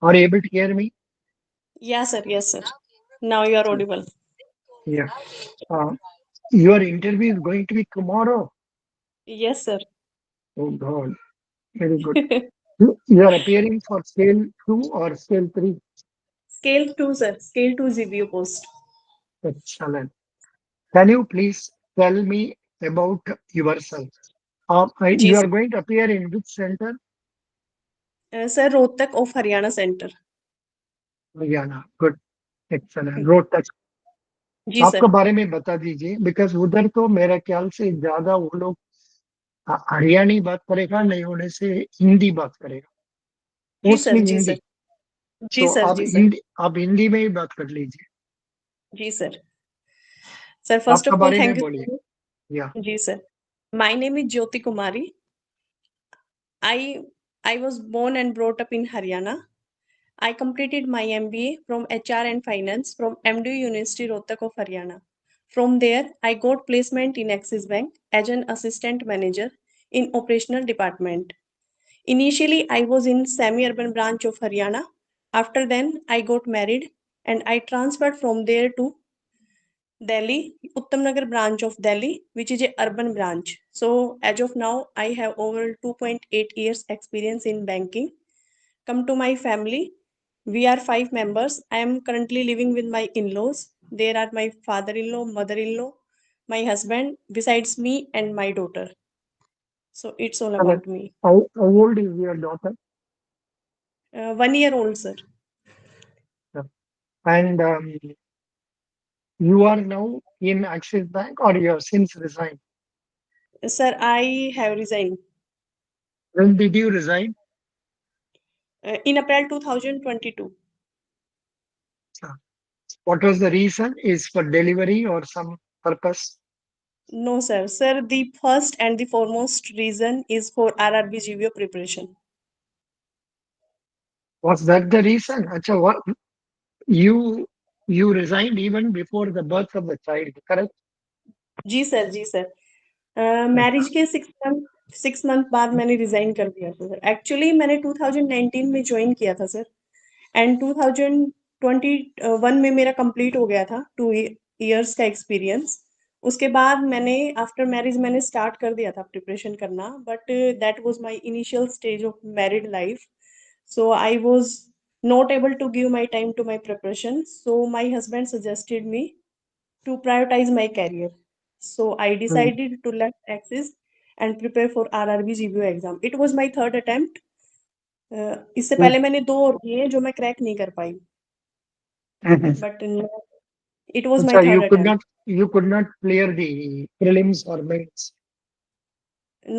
Are you able to hear me? Yeah, sir. Yes, sir. Now you are audible. Yeah. Uh, your interview is going to be tomorrow. Yes, sir. Oh God, very good. You are appearing for scale 2 or scale 3? Scale 2, sir. Scale 2 GBO post. Excellent. Can you please tell me about yourself? Ji, You are sir. going to appear in which center? Sir, Rohtak of Haryana Center. Haryana. Good. Excellent. Rohtak. जी, आपके sir. बारे में बता दीजिए, because उधर तो मेरे ख्याल से ज्यादा वो लोग हरियाणी बात करेगा, नहीं होने से हिंदी बात करेगा, जी, मोस्टली sir. जी, हिंदी. sir. जी, तो sir. आप जी, sir. हिंदी, आप हिंदी में ही बात कर लीजिए. जी, sir. Sir, first आपका of all, बारे thank में you बोलिए. so much. या. Ji, sir. My name is Jyoti Kumari. I I was born and brought up in Haryana. I completed my MBA from HR and Finance from MDU University Rohtak of Haryana. From there, I got placement in Axis Bank as an assistant manager in operational department. Initially, I was in semi-urban branch of Haryana. After then, I got married and I transferred from there to Delhi, Uttamnagar branch of Delhi, which is a urban branch. So as of now, I have over 2.8 years experience in banking. Come to my family. We are 5 members. I am currently living with my in-laws. There are my father-in-law, mother-in-law, my husband, besides me and my daughter. So it's all about me. How old is your daughter? 1 year old, sir. And you are now in Axis Bank or you have since resigned? Sir, I have resigned When did you resign? in April 2022. Uh, What was the reason? Is for delivery or some purpose? No, sir. Sir, the first and the foremost reason is for RRB GVO preparation. Was that the reason? Acha, what you you resigned even before the birth of the child, correct? जी sir, जी sir. Marriage के 6 month बाद मैंने resign कर दिया था sir. Actually मैंने 2019 में ज्वाइन किया था सर एंड 2021 में मेरा कंप्लीट हो गया था 2 इयर्स का एक्सपीरियंस। उसके बाद मैंने आफ्टर मैरिज मैंने स्टार्ट कर दिया था प्रिपरेशन करना but that was my initial stage of married life. So I was not able to give my time to my preparation, so my husband suggested me to prioritize my career. So I Hmm. decided to left Axis and prepare for RRB GBO exam. It was my third attempt. इससे Hmm. पहले मैंने दो और दिए हैं जो मैं crack नहीं कर पाई Mhm. But it was my So third attempt. you could not clear the prelims or mains.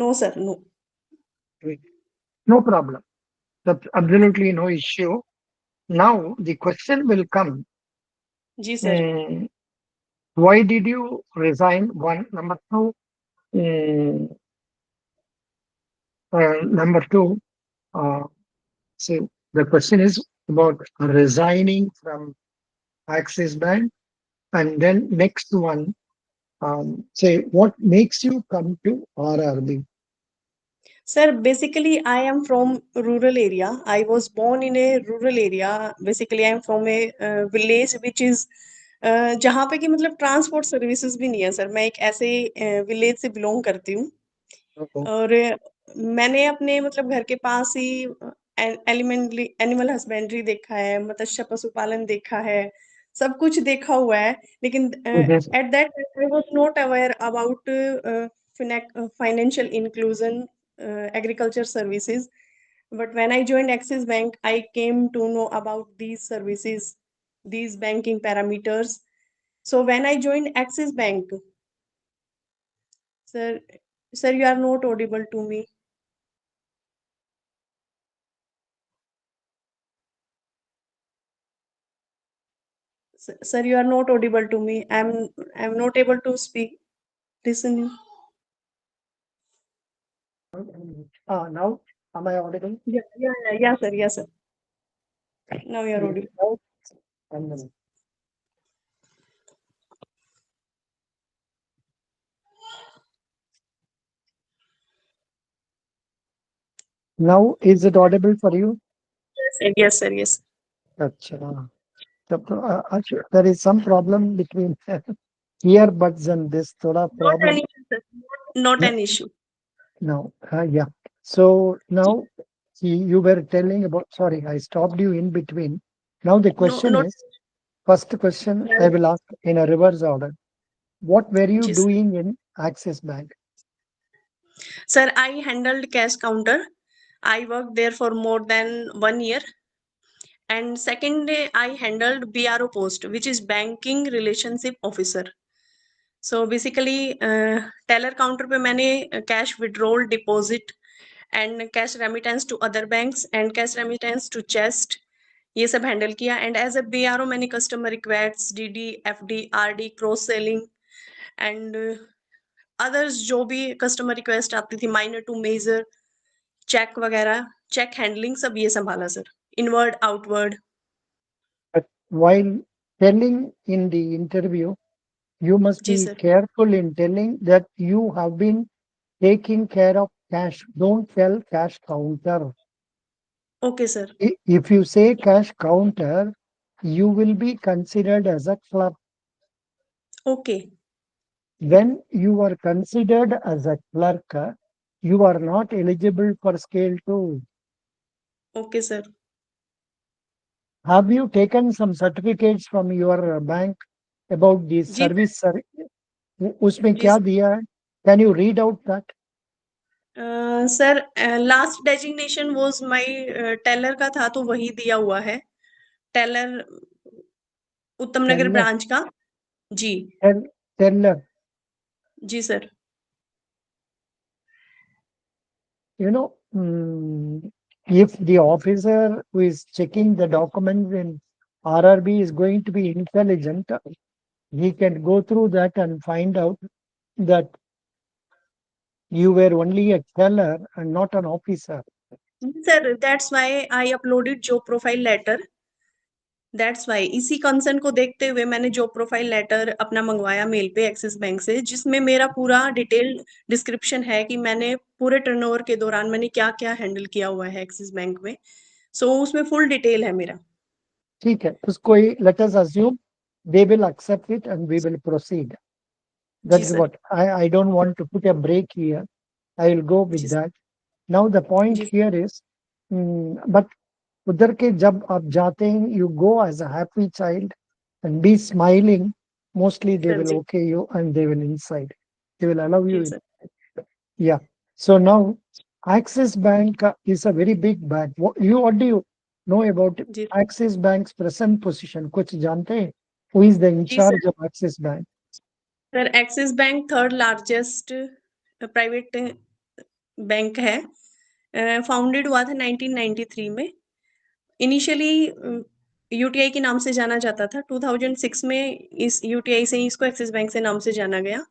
No sir no. No problem. That's absolutely no issue. Now the question will come. जी sir. mm, why did you resign? One. Number two. mm, Number two. Uh, so the question is about resigning from Axis Bank, and then next one. Say what makes you come to RRB? Sir, basically, I am from rural area. I was born in a rural area. Basically, I am from a village which is जहाँ पे कि मतलब transport services भी नहीं है sir. मैं एक ऐसे विलेज से बिलोंग करती हूँ Okay. और मैंने अपने मतलब घर के पास ही एलिमेंटली एनिमल हस्बेंड्री देखा है, मत्स्य पशुपालन देखा है, सब कुछ देखा हुआ है। लेकिन Mhm. At that I was not aware about financial inclusion, agriculture services. But when I joined Axis Bank, I came to know about these services, these banking parameters. So when I joined Axis Bank, sir, sir, you are not audible to me. Sir, you are not audible to me. I'm not able to speak. Listen. Now, am I audible? Yeah, sir. Yes, sir. Now you are Yes. audible. And now, is it audible for you? Yes, sir. Yes. Achha. Achha, there is some problem between earbuds and this thoda Not an problem. issue, sir. Not No, an issue. no, yeah. So now you were telling about, sorry, I stopped you in between. Now the No, question not. is, first question I will ask in a reverse order. What were you Yes. doing in Axis Bank? Sir, I handled cash counter. I worked there for more than 1 year. And second day, I handled BRO post, which is Banking Relationship Officer. So basically, teller counter पे मैंने cash withdrawal deposit and cash remittance to other banks and cash remittance to chest ये सब handle किया and as a BRO मैंने customer request DD FD RD cross selling and others जो भी customer request आती थी माइनर टू मेजर चेक वगैरह check handling सब ये संभाला sir inward outward But while telling in the interview, you must जी be sir careful in telling that you have been taking care of cash. Don't tell cash counter. Okay sir If you say cash counter, you will be considered as a clerk. Okay When you are considered as a clerk, you are not eligible for scale 2. Okay sir Have you taken some certificates from your bank about the जी service? उसमें जी क्या दिया है? Can you read out that? Sir last designation was my teller का था तो वही दिया हुआ है टेलर उत्तम नगर Teller, ब्रांच का जी teller. जी sir You know, if the officer who is checking the documents in RRB is going to be intelligent, he can go through that and find out that you were only a teller and not an officer. Sir that's why I uploaded job profile letter that's why इसी concern को देखते हुए मैंने job profile letter अपना मंगवाया mail पे axis bank से जिसमें मेरा पूरा डिटेल डिस्क्रिप्शन है कि मैंने पूरे टर्नओवर के दौरान मैंने क्या क्या हैंडल किया हुआ है एक्सिस बैंक में सो उसमें फुल डिटेल है मेरा ठीक है, उसको ही let us assume they will accept it and we will proceed. जी That's sir what I don't want to put a break here. I will go with जी that. Now the point जी here is, but उधर के जब आप जाते हैं, you go as a happy child and be smiling. Mostly they sir will जी okay you and they will inside. They will allow you जी in. Sir Yeah. So now Axis Bank is a very big bank. What do you know about जी Axis Bank's present position? कुछ जानते हैं? Who is the in जी sir charge of Axis Bank? Sir Axis Bank third largest private bank है founded हुआ था 1993 में initially UTI के नाम से जाना जाता था 2006 में इस यूटीआई से ही इसको एक्सिस बैंक से नाम से जाना गया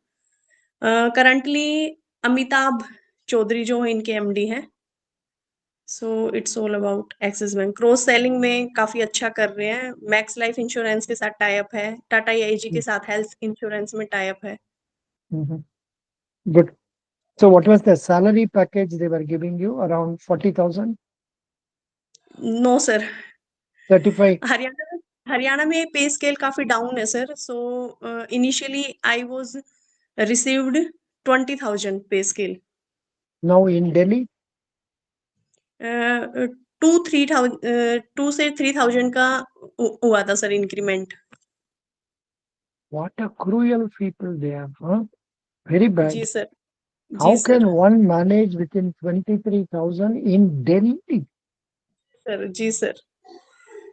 करंटली अमिताभ चौधरी जो इनके एमडी हैं so it's all about axis bank cross selling में काफी अच्छा कर रहे हैं मैक्स लाइफ इंश्योरेंस के साथ टाई अप है टाटा आईजी के साथ हेल्थ इंश्योरेंस में टाई अप है Mhm. Good. So what was the salary package they were giving you? Around 40,000? No sir 35? Haryana में पे स्केल काफी डाउन है sir so initially I was received 20,000 pay scale Now in Delhi? 2 से 3,000 का हुआ था sir increment What a cruel people they are, huh? Very जी bad. Sir जी How sir can one manage within 23,000 in Delhi? Sir जी sir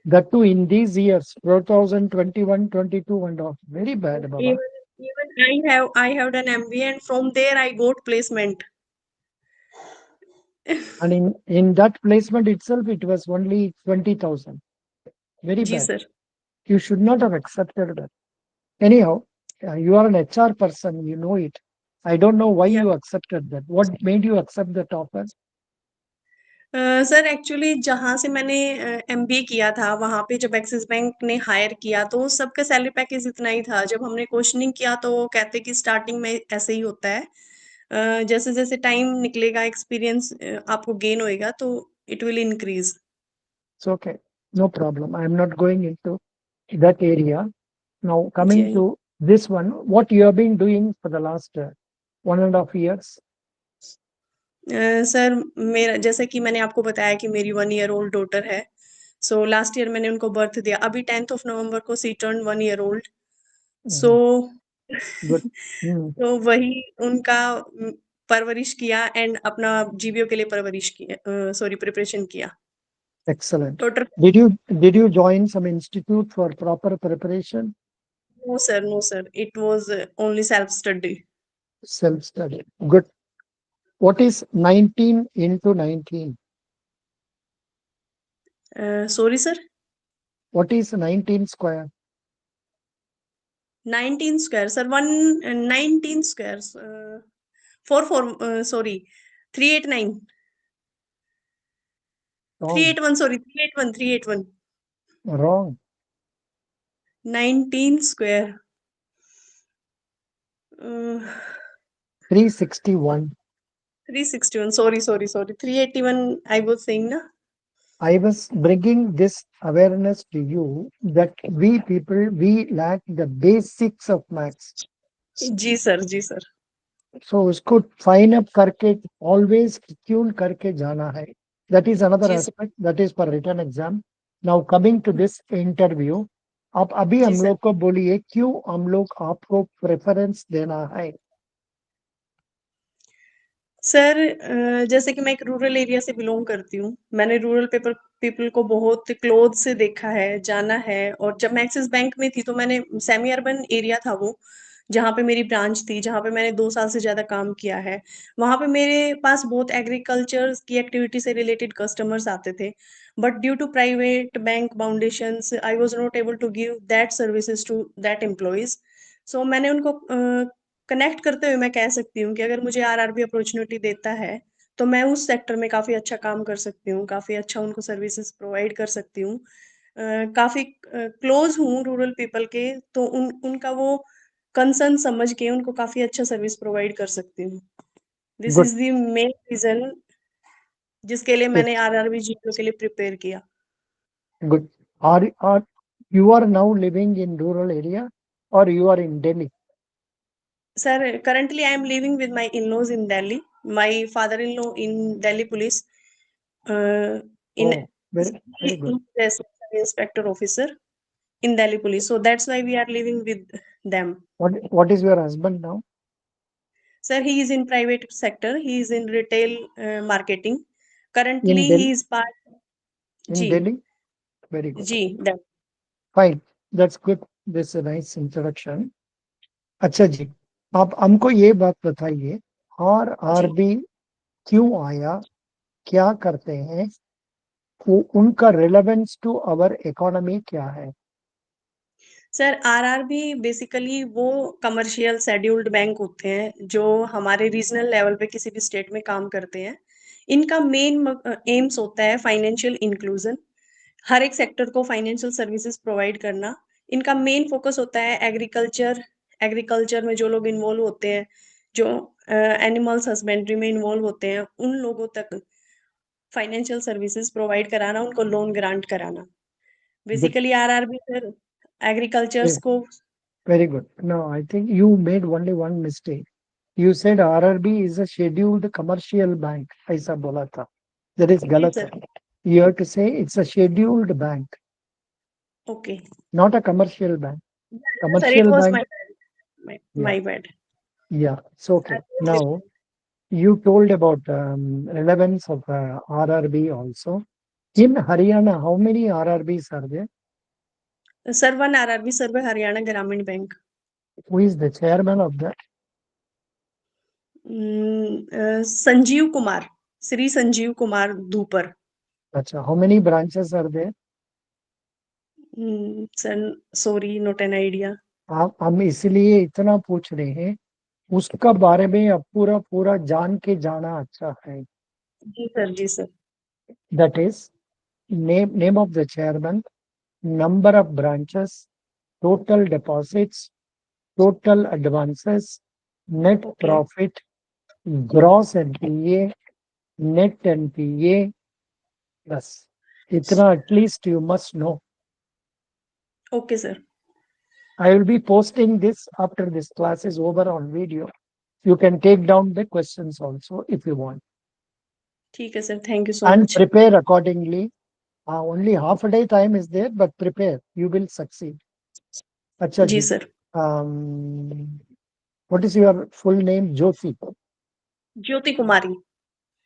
That too in these years, 2021, 22 and all. Very bad, Baba. even I have done MBA and from there I got placement And in that placement itself, it was only 20,000. Very जी bad. Sir You should not have accepted that. Anyhow, you are an HR person, you know it. I don't know why या you accepted that. What made you accept that offer? Sir actually जहाँ से मैंने MBA किया था वहाँ पे जब axis bank ने हायर किया तो सबका सैलरी पैकेज इतना ही था जब हमने क्वेश्चनिंग किया तो वो कहते कि स्टार्टिंग में ऐसे ही होता है जैसे जैसे टाइम निकलेगा एक्सपीरियंस आपको गेन होएगा तो it will increase It's okay. No problem. I'm not going into that area. Now, coming जी to this one, what you have been doing for the last 1.5 years? Sir मेरा जैसे कि मैंने आपको बताया कि मेरी 1 ईयर ओल्ड डॉटर है। सो लास्ट ईयर मैंने उनको बर्थ दिया। अभी 10th ऑफ नवंबर को she turned 1 year old. So Mhm. Good. Hmm. तो वही उनका परवरिश किया एंड अपना जीबीओ के लिए परवरिश किया, सॉरी प्रिपरेशन किया। Excellent. Daughter Did you join some institute for proper preparation? No sir it was only self study. Self-study. Good. What is 19 into 19? Sorry sir What is 19 square? 19 square sir 19 square 4 389 Wrong. 381 sorry 381 Wrong. 19 स्क्वायर 361. 361 sorry 381 I was saying ना। I was bringing this awareness to you that we people, we lack the basics of maths. जी sir So उसको fine up करके always tune करके जाना है. That is another जी sir aspect. That is for written exam. Now coming to this interview, आप अभी जी हम सर लोग को बोलिए क्यों हम लोग आपको प्रेफरेंस देना है. सर जैसे कि मैं एक रूरल एरिया से बिलोंग करती हूँ। मैंने रूरल पीपल पीपल को बहुत क्लोज से देखा है, जाना है और जब मैं एक्सिस बैंक में थी तो मैंने सेमी अर्बन एरिया था वो, जहाँ पे मेरी ब्रांच थी, जहाँ पे मैंने 2 साल से ज़्यादा काम किया है। वहाँ पे मेरे पास बहुत एग्रीकल्चर की एक्टिविटी से रिलेटेड कस्टमर्स आते थे। But due to private bank boundations I was not able to give that services to that employees. So मैंने उनको कनेक्ट करते हुए मैं कह सकती हूँ कि अगर मुझे आरआरबी अपॉर्चुनिटी देता है, तो मैं उस सेक्टर में काफ़ी अच्छा काम कर सकती हूँ, काफ़ी अच्छा उनको सर्विसेज़ प्रोवाइड कर सकती हूँ। काफ़ी क्लोज़ हूँ रूरल पीपल के, तो उनका वो कंसर्न समझ के उनको काफ़ी अच्छा सर्विस प्रोवाइड कर सकती हूँ। This Good. Is the main reason जिसके लिए मैंने आरआरबी जीपीओ के लिए प्रिपेयर किया। Good. Are you are now living in rural area or you are in Delhi? Sir, currently I am living with my in-laws in Delhi. My father-in-law in Delhi police, in Oh, very good. as inspector officer in Delhi police. So that's why we are living with them. What is your husband now? Sir, he is in private sector. He is in retail marketing. In Currently, Delhi? he is part. In G Delhi? Very good. G. That. Fine. That's good. This is a nice introduction. अच्छा जी, आप हमको ये बात बताइए, G. RRB क्यों आया, क्या करते हैं, उनका रिलेवेंस टू आवर इकोनॉमी क्या है? सर आरआरबी बेसिकली वो कमर्शियल शेड्यूल्ड बैंक होते हैं जो हमारे रीजनल लेवल पे किसी भी स्टेट में काम करते हैं। इनका मेन एम्स होता है फाइनेंशियल इंक्लूजन, हर एक सेक्टर को फाइनेंशियल सर्विसेज प्रोवाइड करना। इनका मेन फोकस होता है एग्रीकल्चर, एग्रीकल्चर में जो लोग इन्वॉल्व होते हैं, जो एनिमल्स हस्बेंड्री में इन्वॉल्व होते हैं, उन लोगों तक फाइनेंशियल सर्विसेज प्रोवाइड कराना, उनको लोन ग्रांट कराना। Good, basically RRB sir agricultures को। Very good. No, I think you made only one mistake. You said RRB is a scheduled commercial bank, ऐसा बोला था. दैट इज जी गलत है. Sir. You have to say it's a scheduled bank, okay not a commercial bank. Sir it Commercial was bank, my yeah, my bad. yeah, it's okay. Now, you told about relevance of RRB also. In Haryana, how many RRBs are there? Sir one RRB Sarva Haryana Gramin Bank. Who is the chairman of that? Sanjeev Kumar, Shri Sanjeev Kumar Dhupar. Acha, how many branches are there? Sir sorry not an idea. आप हम इसलिए इतना पूछ रहे हैं, उसका बारे में अब पूरा पूरा जान के जाना अच्छा है. जी सर जी sir. That is name of the chairman, number of branches, total deposits, total advances, net okay profit, gross NPA, net NPA, plus. Itna at least you must know. Okay, sir. I will be posting this after this class is over on video. You can take down the questions also if you want ठीक है sir. Thank you so and much. prepare accordingly. Only half a day time is there, but prepare. You will succeed. Acha ji ji. sir. What is your full name? Jyoti. Jyoti Kumari.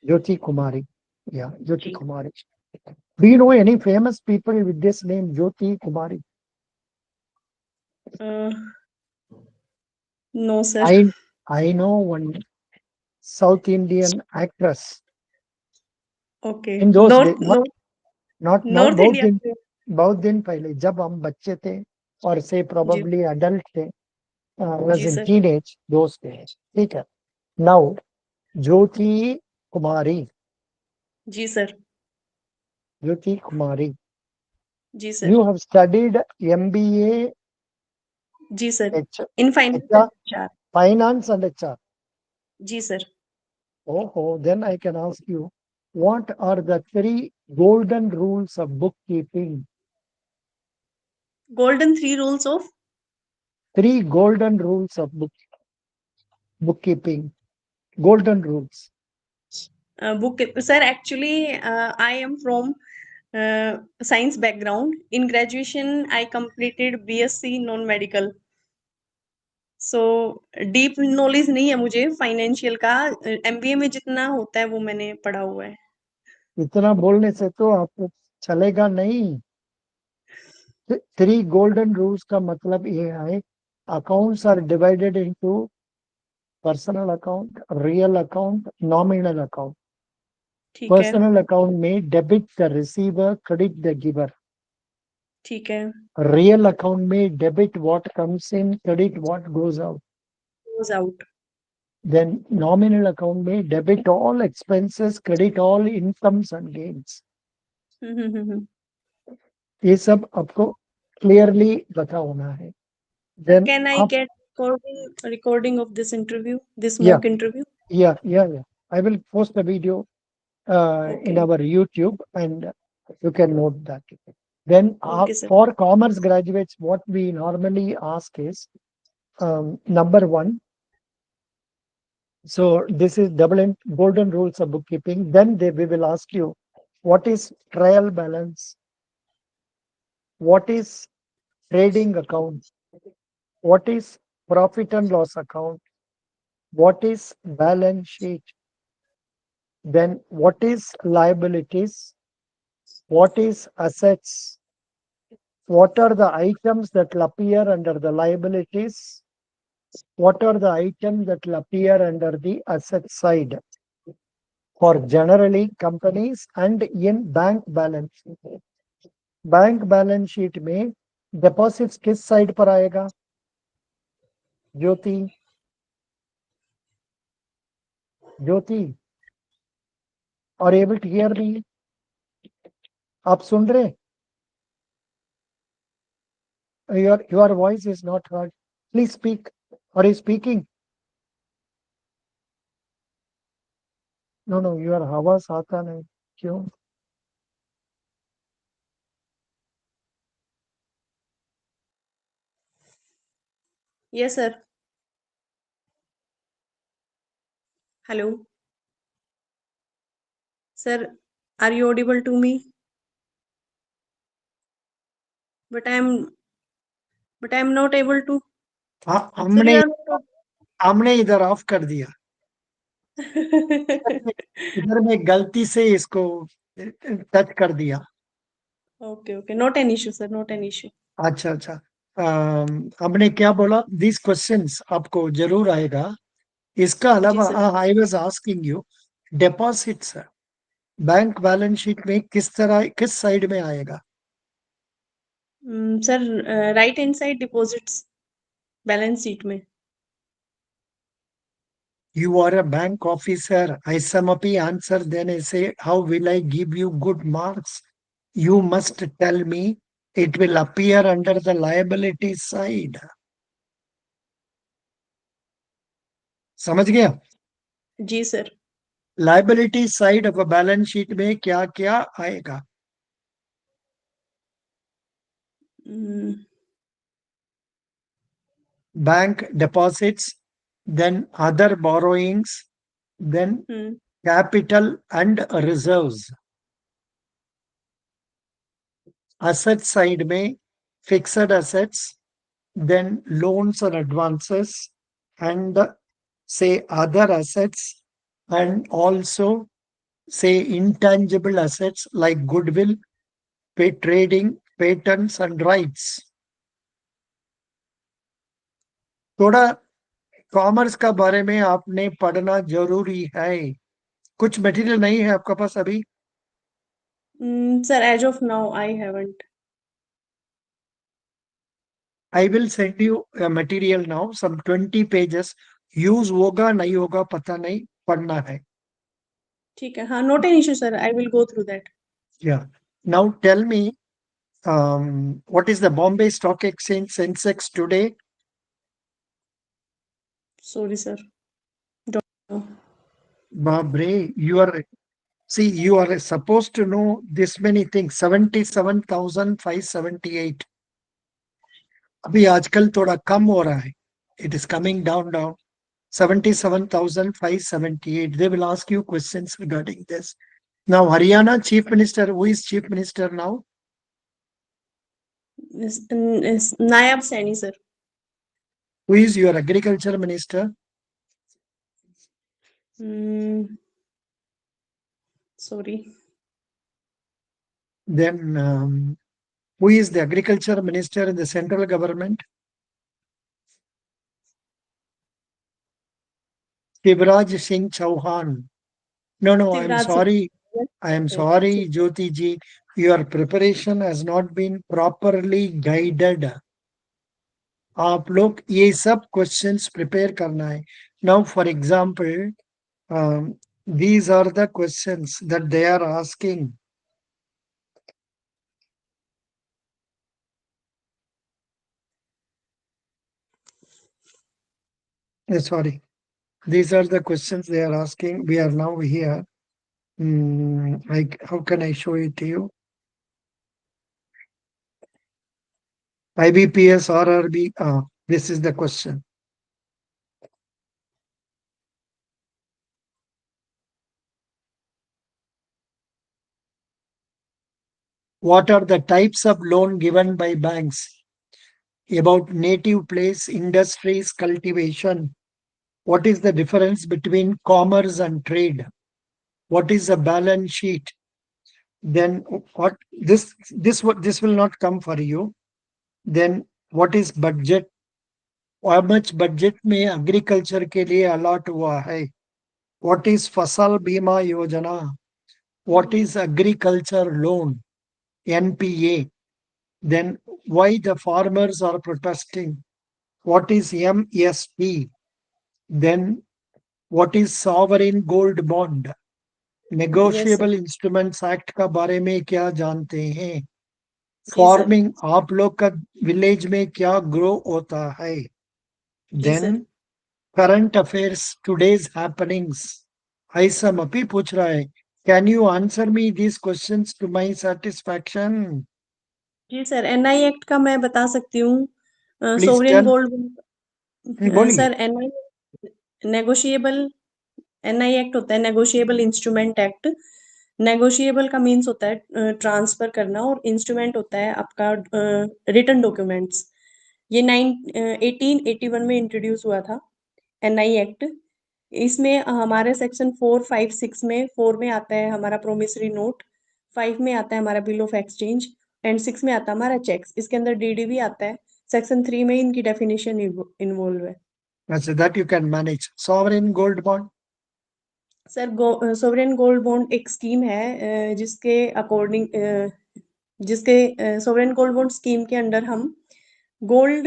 Jyoti Kumari. Yeah, Jyoti ji. Kumari. Do you know any famous people with this name, Jyoti Kumari? Uh, no sir. I know one South Indian actress. Okay. In those days, North no, not now, North India से. बहुत दिन पहले जब हम बच्चे थे और से जी. probably adult थे, was ji in sir. teenage those days. ठीक है. Now, Jyoti Kumari. जी sir. Jyoti Kumari. जी sir. You have studied MBA, जी sir. H, In finance HR, and HR. Finance and HR. जी sir. Oh, then I can ask you, what are the three golden rules of bookkeeping? Golden three rules of Three golden rules of bookkeeping. Golden rules. book. Sir, actually, I am from science background. In graduation, I completed BSc non-medical. So deep knowledge नहीं है मुझे financial का. MBA में जितना होता है वो मैंने पढ़ा हुआ है. इतना बोलने से तो आपको चलेगा नहीं. Three golden rules का मतलब ये है, accounts are divided into personal account, real account, nominal account. ठीक है. Personal account में debit the receiver, credit the giver. ठीक है. Real account में debit what comes in, credit what goes out. goes out. Then nominal account में debit all expenses, credit all incomes and gains. हम्म. ये सब आपको clearly पता होना है. Then कैन आई आप, gate recording of this interview, this yeah, mock interview? yeah. I will post the video in Okay. our YouTube and you can note that. Then Okay, sir. for commerce graduates, what we normally ask is number one. So this is golden rules of bookkeeping. Then we will ask you, what is trial balance? What is trading account? What is profit and loss account? What is balance sheet? Then what is liabilities? What is assets? What are the items that will appear under the liabilities? What are the items that will appear under the asset side for generally companies and in bank balance sheet? Bank balance sheet में deposits किस side पर आएगा? ज्योति, ज्योति, और able to hear me? आप सुन रहे? Your voice is not heard. Please speak. और is speaking? No, your आवाज आता नहीं. क्यों? Yes, sir. Hello. Sir, are you audible to me? But I'm not able to. Sir, हमने you are not हमने इधर ऑफ कर दिया. इधर में गलती से इसको टच कर दिया. okay. Not an issue, sir. Not an issue. अच्छा. हमने क्या बोला? दिस क्वेश्चंस आपको जरूर आएगा. इसका जी अलावा sir. I was asking you, deposits bank balance sheet में किस तरह, किस साइड में आएगा? Sir right hand side deposits balance sheet में. You are a bank officer. I sum up the answer, then I say, how will I give you good marks? You must tell me it will appear under the liability side. समझ गया? जी sir. Liability side of a balance sheet में क्या क्या आएगा? Bank deposits, then other borrowings, then capital and reserves. Asset side में fixed assets, then loans or advances, and say other assets, and also say intangible assets like goodwill, trading, patents and rights. थोड़ा commerce का बारे में आपने पढ़ना जरूरी है. कुछ मटेरियल नहीं है आपका पास अभी? Sir, as of now, I haven't. I will send you a material now, some 20 pages. Use होगा नहीं होगा पता नहीं, पढ़ना है. ठीक है, हाँ, not an issue, sir. I will go through that. Yeah. Now tell me, what is the Bombay Stock Exchange Sensex today? Sorry, sir. Don't know. Babre, you are supposed to know this many things. 77,578. अभी आजकल थोड़ा कम हो रहा है. It is coming down. 77,578. They will ask you questions regarding this. Now, Haryana Chief Minister, who is Chief Minister now? Nayab Saini, sir. Who is your Agriculture Minister? Sorry. Then, who is the Agriculture Minister in the central government? Shivraj Singh Chauhan. No, I am Shivraj Singh. sorry. I am Okay. sorry, Jyoti ji. Your preparation has not been properly guided. आप लोग ये सब questions prepare करना है. Now, for example, these are the questions that they are asking. Sorry. These are the questions they are asking. We are now here. How can I show it to you? IBPS, RRB. This is the question. What are the types of loan given by banks? About native place, industries, cultivation. What is the difference between commerce and trade? What is a balance sheet? Then what this will not come for you. Then what is budget? How much budget में agriculture के लिए allot हुआ है? What is फसल बीमा योजना? What is agriculture loan? NPA. Then why the farmers are protesting? What is MSP? Then what is sovereign gold bond? Negotiable Instruments Act का बारे में क्या जानते हैं? Farming आप लोग का विलेज में क्या ग्रो होता है? Then current affairs, today's happenings. ऐसा मपी पूछ रहा है. Can you answer me these questions to my satisfaction? जी सर, एनआई एक्ट का मैं बता सकती हूँ. Please sovereign tell. गोल्ड बोलिए. Sir, NI negotiable NI act होता है नेगोशिएबल इंस्ट्रूमेंट एक्ट. नेगोशिएबल का मीन्स होता है ट्रांसफर करना, और इंस्ट्रूमेंट होता है आपका रिटन डॉक्यूमेंट्स. ये 1881 में इंट्रोड्यूस हुआ था एनआई एक्ट. इसमें हमारे सेक्शन 4, 5, 6 में 4 में आता है हमारा प्रोमिसरी नोट, 5 में आता है हमारा बिल ऑफ एक्सचेंज, एंड 6 में आता है हमारा चेक्स. इसके अंदर डीडी भी आता है. सेक्शन 3 में इनकी डेफिनेशन इन्वॉल्व है. अच्छा, that you can manage. Sovereign gold bond. Sir, sovereign gold bond एक स्कीम है जिसके according sovereign gold bond scheme के अंडर हम गोल्ड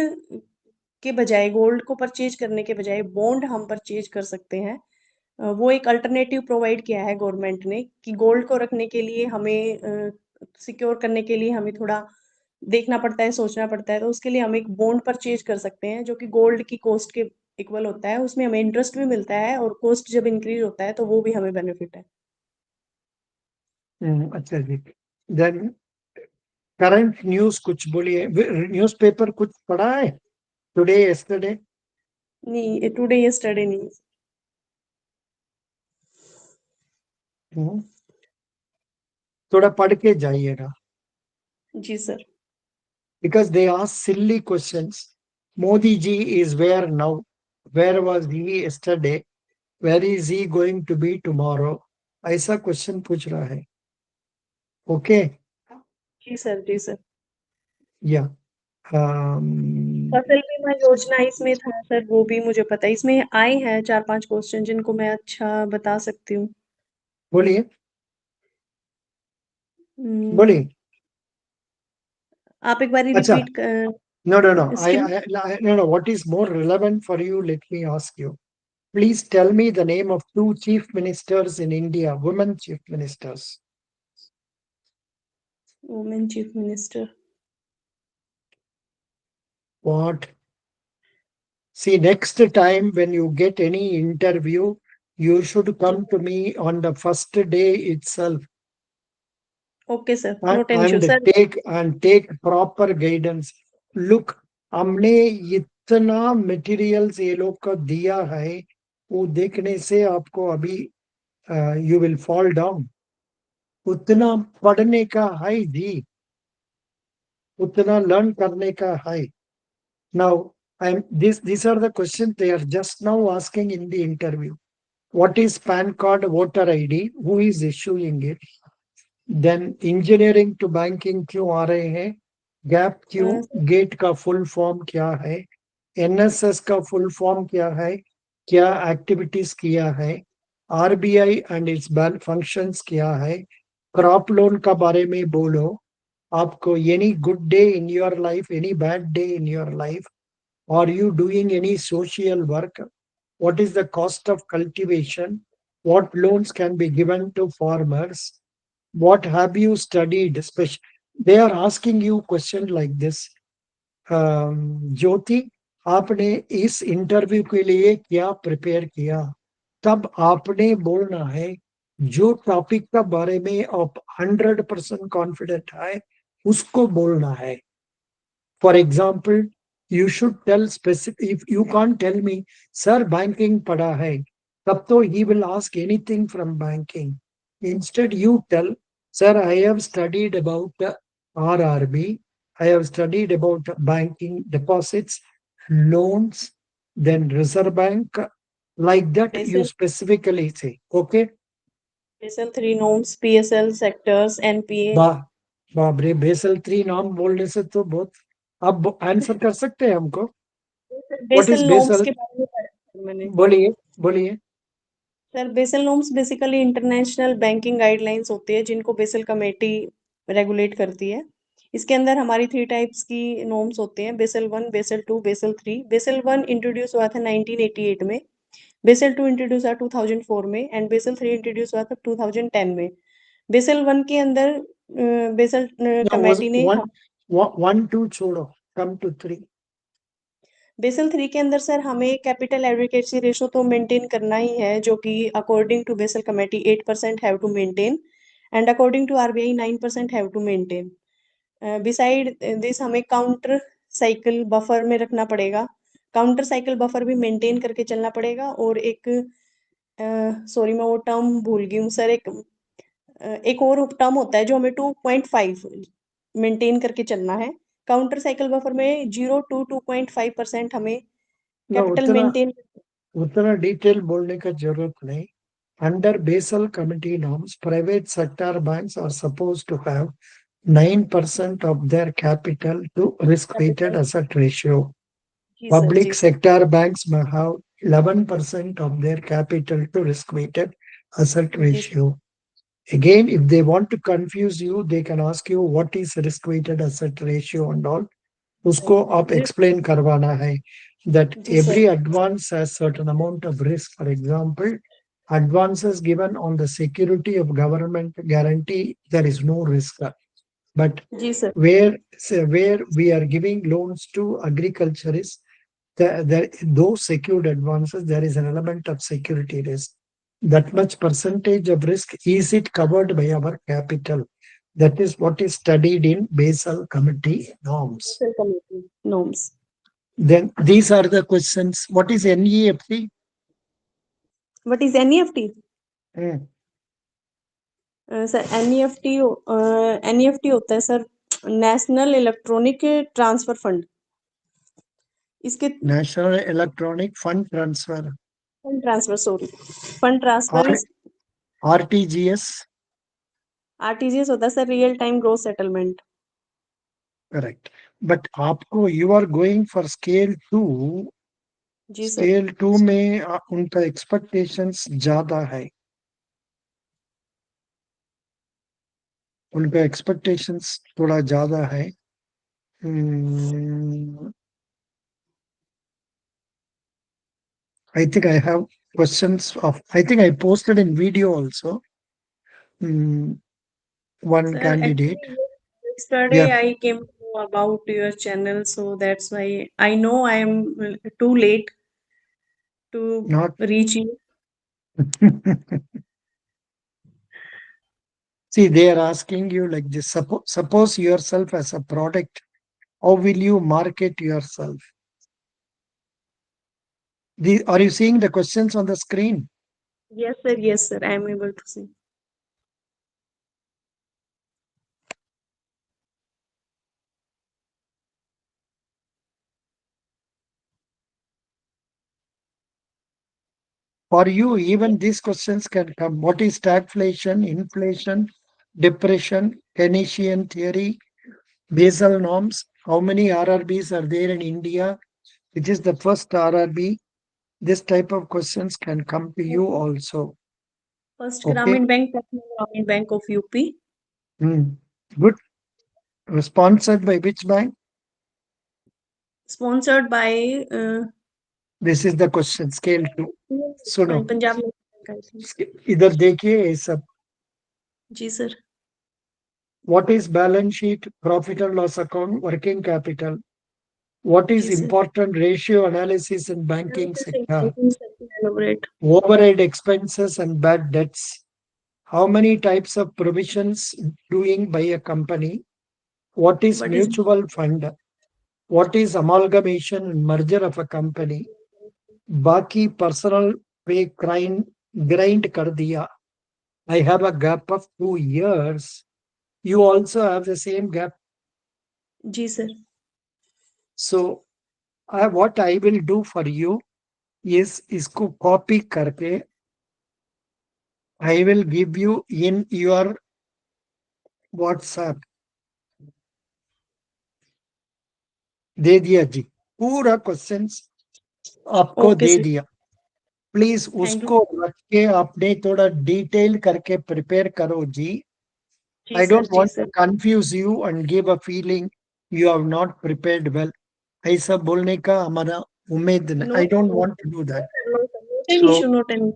के बजाय, गोल्ड को परचेज करने के बजाय बॉन्ड हम परचेज कर सकते हैं. वो एक अल्टरनेटिव प्रोवाइड किया है गवर्नमेंट ने कि गोल्ड को रखने के लिए हमें सिक्योर करने के लिए हमें थोड़ा देखना पड़ता है, सोचना पड़ता है. तो उसके लिए हम एक बॉन्ड परचेज कर सकते हैं जो कि गोल्ड की कॉस्ट के इक्वल होता है. उसमें हमें इंटरेस्ट भी मिलता है, और कॉस्ट जब इंक्रीज होता है तो वो भी हमें बेनिफिट है. अच्छा जी. Then करंट न्यूज कुछ बोलिए, न्यूज़पेपर कुछ पढ़ा है टुडे यस्टरडे? नहीं, टुडे यस्टरडे नहीं। थोड़ा पढ़ के जाइएगा, जी sir. because they ask silly questions. Modi ji is where now? Where was he yesterday? Where is he going to be tomorrow? ऐसा क्वेश्चन पूछ रहा है. ओके, जी सर, जी सर। या फसल बीमा योजना इसमें था सर, वो भी मुझे पता है। इसमें आए हैं 4-5 क्वेश्चन जिनको मैं अच्छा बता सकती हूँ। बोलिए उम, बोलिए. आप एक बारी अच्छा, रिपीट क no. Skip No. What is more relevant for you? Let me ask you. Please tell me the name of two chief ministers in India, women chief ministers. Women chief minister. What? See, next time when you get any interview, you should जी, come to me on the first day itself okay sir, and, not an issue and sir. take proper guidance. Look, हमने इतना materials ये लोग को दिया है, वो देखने से आपको अभी you will fall down. उतना पढ़ने का है जी, उतना learn करने का है. Now, these are the questions they are just now asking in the interview. What is PAN card voter ID? Who is issuing it? Then engineering to banking क्यों आ रहे हैं? गैप क्यों? गेट का फुल फॉर्म क्या है? NSS का full form क्या है? क्या एक्टिविटीज किया है? आरबीआई एंड इट्स फंक्शंस क्या है? क्रॉप लोन का बारे में बोलो. आपको any good day in your life, any bad day in your life? Are you doing any social work? What is the cost of cultivation? What loans can be given to farmers? What have you studied? They are asking you question like this. ज्योति, आपने इस interview के लिए क्या prepare किया? तब आपने बोलना है जो टॉपिक का बारे में आप 100% कॉन्फिडेंट है, उसको बोलना है. For example, you should tell specific. If you can't tell me, sir, banking pada hai, tab to he will ask anything from banking. Instead, you tell, sir, I have studied about RRB. I have studied about banking deposits, loans, then Reserve Bank. Like that, you Basel specifically say, okay? Basel 3 norms, PSL sectors, NPA. बा बाबरे, basal 3 नाम बोलने से तो बहुत. आप answer कर सकते हैं हमको? What Basel is norms basal? के बारे में पढ़ा है मैंने। बोलिए बोलिए. Sir, Basel norms basically international banking guidelines होती है जिनको बेसल कमेटी रेगुलेट करती है। इसके अंदर हमारी 3 टाइप्स की नॉर्म्स होते हैं, Basel 1, Basel 2, Basel 3। Basel 1 introduce हुआ था 1988 में, बेसल 2 इंट्रोड्यूस हुआ 2004 में एंड बेसल 3 इंट्रोड्यूस हुआ था 2010 में। बेसल 1 के अंदर बेसल No, was कमेटी ने one two छोड़ो, come to 3. बेसल 3 के अंदर सर हमें कैपिटल एडिक्वेसी रेशो तो मेंटेन करना ही है, जो कि according to Basel committee 8% have to maintain and according to RBI 9% have to maintain. Beside this हमें काउंटर साइकिल बफर में रखना पड़ेगा। काउंटर साइकिल बफर भी मेंटेन करके चलना पड़ेगा और एक सॉरी मैं वो टर्म भूल गई हूँ सर, एक और टर्म होता है जो हमें 2.5 मेंटेन करके चलना है। काउंटर साइकिल बफर में 0 टू 2.5% हमें No, कैपिटल उतना मेंटेन। उतना डिटेल बोलने का जरूरत नहीं. Under Basel Committee norms, private sector banks are supposed to have 9% of their capital to risk-weighted capital asset ratio. जी सर, Public जी sir, sector banks may have 11% of their capital to risk-weighted asset जी sir, ratio. Again, if they want to confuse you, they can ask you what is risk-weighted asset ratio and all. उसको आप जी explain करवाना है that जी sir, every advance has certain amount of risk. For example, advances given on the security of government guarantee, there is no risk. But जी sir, where we are giving loans to agriculturists, those secured advances, there is an element of security risk. That much percentage of risk, is it covered by our capital? That is what is studied in Basel Committee norms. Basel Committee norms. Then these are the questions. What is NEFT? What is NEFT? Hmm. Sir NEFT NEFT होता है sir, national electronic transfer fund. इसके National Electronic Fund Transfer. Fund transfer, sorry, fund transfer R- is RTGS. RTGS होता है sir, real time growth settlement. Correct. But आपको you are going for scale 2. जी sir. Scale 2 में उनका expectations ज्यादा है, उनका एक्सपेक्टेशंस थोड़ा ज्यादा है। I think I have questions of, I think I posted in video also. Hmm, one Sir, candidate. actually, yesterday Yeah, I came to know about your channel, so that's why I know I am too late to not. reach you. See, they are asking you like this. Suppose yourself as a product. How will you market yourself? Are you seeing the questions on the screen? Yes, sir, I am able to see. For you, even these questions can come. What is stagflation, inflation, depression, Keynesian theory, Basel norms? How many RRBs are there in India? Which is the first RRB? This type of questions can come to you also. First Okay. Grameen Bank, Techno Grameen Bank of UP, Hmm. Good. Sponsored by which bank? sponsored by This is the question. Scale 2. सुनो, Punjab National Bank, I think. इधर देखिए ये सब. जी sir. What is balance sheet, profit and loss account, working capital? What is जी sir. important ratio analysis in banking Analysis in sector? banking sector, elaborate. Overhead expenses and bad debts. How many types of provisions doing by a company? What is What is mutual fund? What is amalgamation and merger of a company? Baki personal pay grind kar diya. I have a gap of 2 years. You also have the same gap. जी sir. So what I will do for you is इसको copy करके I will give you in your WhatsApp. दे दिया जी, पूरा questions आपको okay दे sir, दिया. Please thank you. उसको रख के आपने थोड़ा डिटेल करके प्रिपेयर करो जी. जी I सर, don't जी want to sir. confuse you and give a feeling you have not prepared well. ऐसा बोलने का हमारा उम्मीद नहीं. No I don't no want to do that. Not any So issue, not any.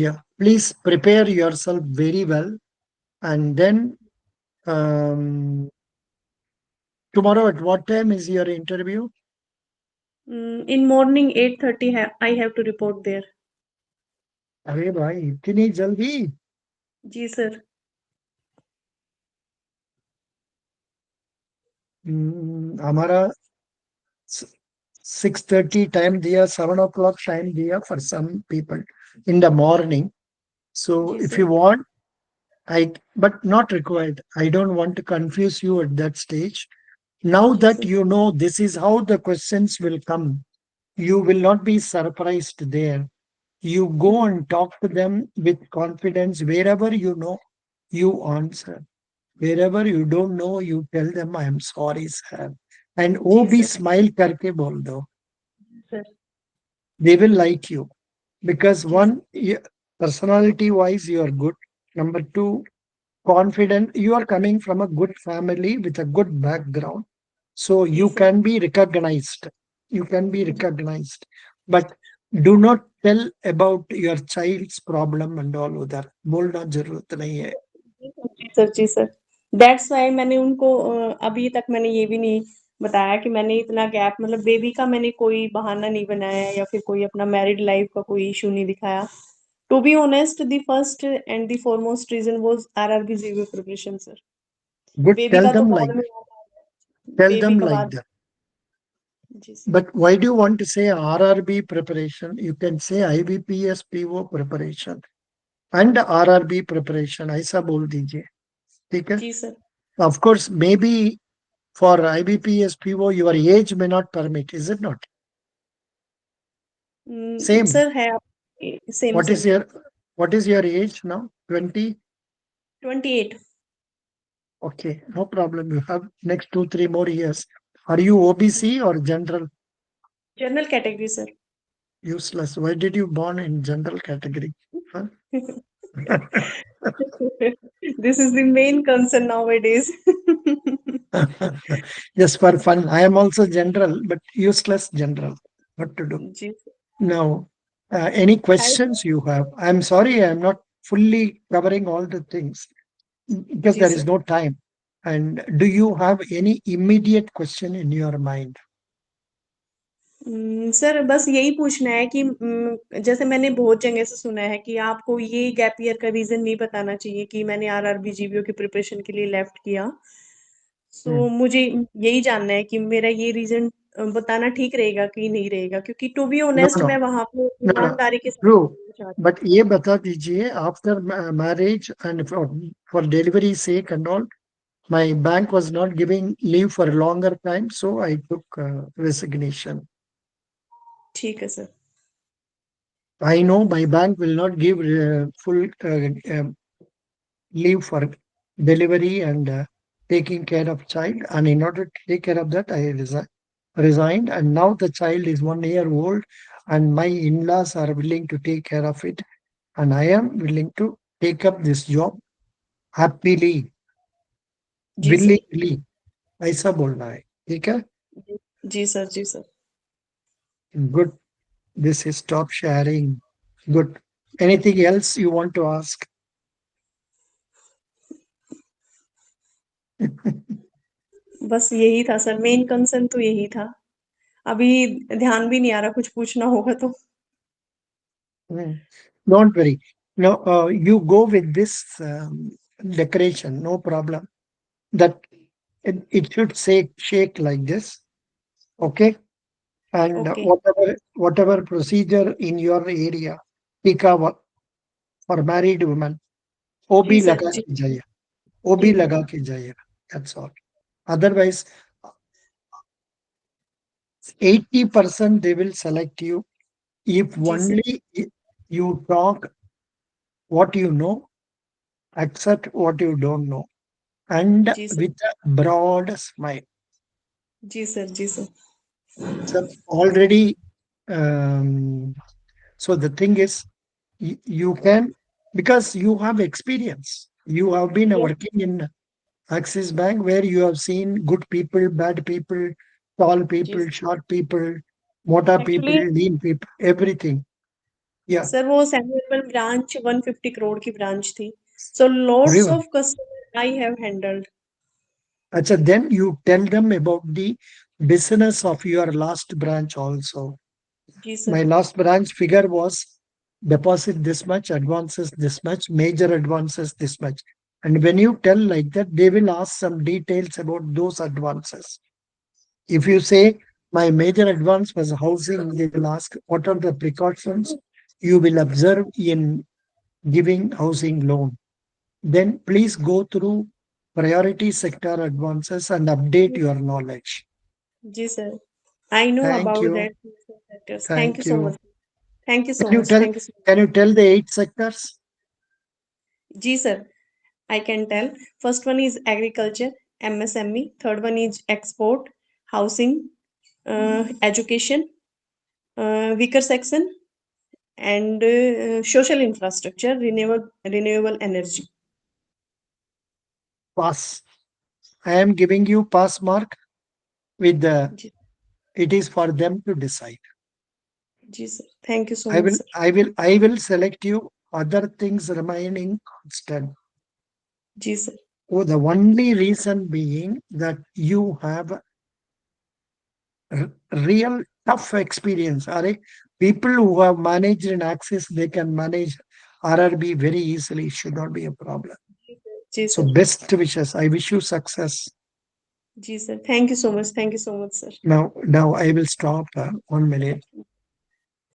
yeah, please prepare yourself very well, and then tomorrow at what time is your interview? In morning 8:30 I have to report there. अरे भाई इतनी जल्दी. जी sir. हमारा 6:30 time दिया, 7 o'clock time दिया for some people in the morning. So जी if sir. you want, but not required. I don't want to confuse you at that stage. Now जी that sir. you know this is how the questions will come, you will not be surprised there. You go and talk to them with confidence. Wherever you know, you answer. Wherever you don't know, you tell them, I am sorry, sir. And वो जी भी sir. smile करके बोल दो. Sir. They will like you because जी one, personality wise, you are good. Number two, confident. You are coming from a good family with a good background. So जी you sir. can be recognized. You can be जी recognized. But do not tell about your child's problem and all उधर बोलना जरूरत नहीं है. जी sir. जी sir. That's why मैंने उनको अभी तक मैंने ये भी नहीं बताया कि मैंने इतना गैप, मतलब बेबी का मैंने कोई बहाना नहीं बनाया या फिर कोई अपना मैरिड लाइफ का कोई इशू नहीं दिखाया। To be honest, the first and the foremost reason was RRB zero preparation sir. Good. Baby Tell का तो them कॉल like में that. आता है, Tell बेबी them का like बात। that. जी sir. But why do you want to say RRB preparation? You can say IBPS PO preparation and RRB preparation. ऐसा बोल दीजिए. ठीक है? जी sir. Of course, maybe for IBPS PO, your age may not permit, is it not? Same. Sir है same What is same. your what is your age now? 20? 28। Okay, no problem. You have next 2, 3 more years. Are you OBC or general? General category sir. Useless. Why did you born in general category? Huh? This is the main concern nowadays. Just for fun. I am also general, but useless general. What to do? जी sir. Now, any hi questions you have? I'm sorry, I'm not fully covering all the things because जी there is sir. no time. And do you have any immediate question in your mind? Sir बस यही पूछना है कि जैसे मैंने बहुत जगह से सुना है कि आपको ये गैप ईयर का रीजन नहीं बताना चाहिए कि मैंने आरआरबी जीबीओ की प्रिपरेशन के लिए लेफ्ट किया। Hmm. सो मुझे यही जानना है कि मेरा ये रीजन बताना ठीक रहेगा कि नहीं रहेगा, क्योंकि टू बी No, ऑनेस्ट मैं no, वहां पे no. ईमानदारी के साथ True. बोलना चाहती But ये बता दीजिए after marriage and for delivery sake and all, my bank was not giving leave for a longer time, so I took resignation. हूँ। ठीक है sir. I know my bank will not give full leave for delivery and taking care of child, and in order to take care of that, I resigned, and now the child is 1 year old, and my in-laws are willing to take care of it, and I am willing to take up this job happily, जी sir. willingly. ऐसा बोलना है. ठीक है? जी जी sir. जी sir. Good. This is stop sharing. Good. Anything else you want to ask? बस यही था सर, मेन कंसर्न तो यही था। अभी ध्यान भी नहीं आ रहा, कुछ पूछना होगा तो। Don't worry. No, you go with this decoration, no problem. That it should say shake like this, okay? And okay. whatever procedure in your area, टीका for married women, वो जी भी सर। लगा जी के जाइए, वो भी ठीक है। लगा के जाइएगा. That's all. Otherwise, 80% they will select you if जी sir. only you talk what you know, accept what you don't know, and जी sir. with a broad smile. जी सर। जी sir. So already, um, so the thing is, you can, because you have experience. You have been yes. working in Axis Bank where you have seen good people, bad people, tall ji people, short people, motor people, actually lean people, everything. Yeah, sir वो central branch 150 crore की branch थी, so lots river. Of customer I have handled. Achha, then you tell them about the business of your last branch also. जी My sir. last branch figure was deposit this much, advances this much, major advances this much. And when you tell like that, they will ask some details about those advances. If you say my major advance was housing, they will ask what are the precautions you will observe in giving housing loan. Then please go through priority sector advances and update your knowledge. जी sir. I know Thank about you. That factors. Thank you Thank so you. Much. Thank you so Can you much. tell thank you so can you tell the 8 sectors? Much. जी sir, I can tell. First one is agriculture, MSME. Third one is export, housing, education, weaker section, and social infrastructure, renewable energy. Pass. I am giving you pass mark with the जी it is for them to decide. जी sir, thank you so I much will sir. I will I will select you other things remaining constant. जी sir. Oh, the only reason being that you have real tough experience. Are people who have managed in Axis, they can manage RRB very easily. It should not be a problem. जी So sir, best wishes. I wish you success. जी sir, thank you so much, thank you so much sir. Now I will stop 1 minute.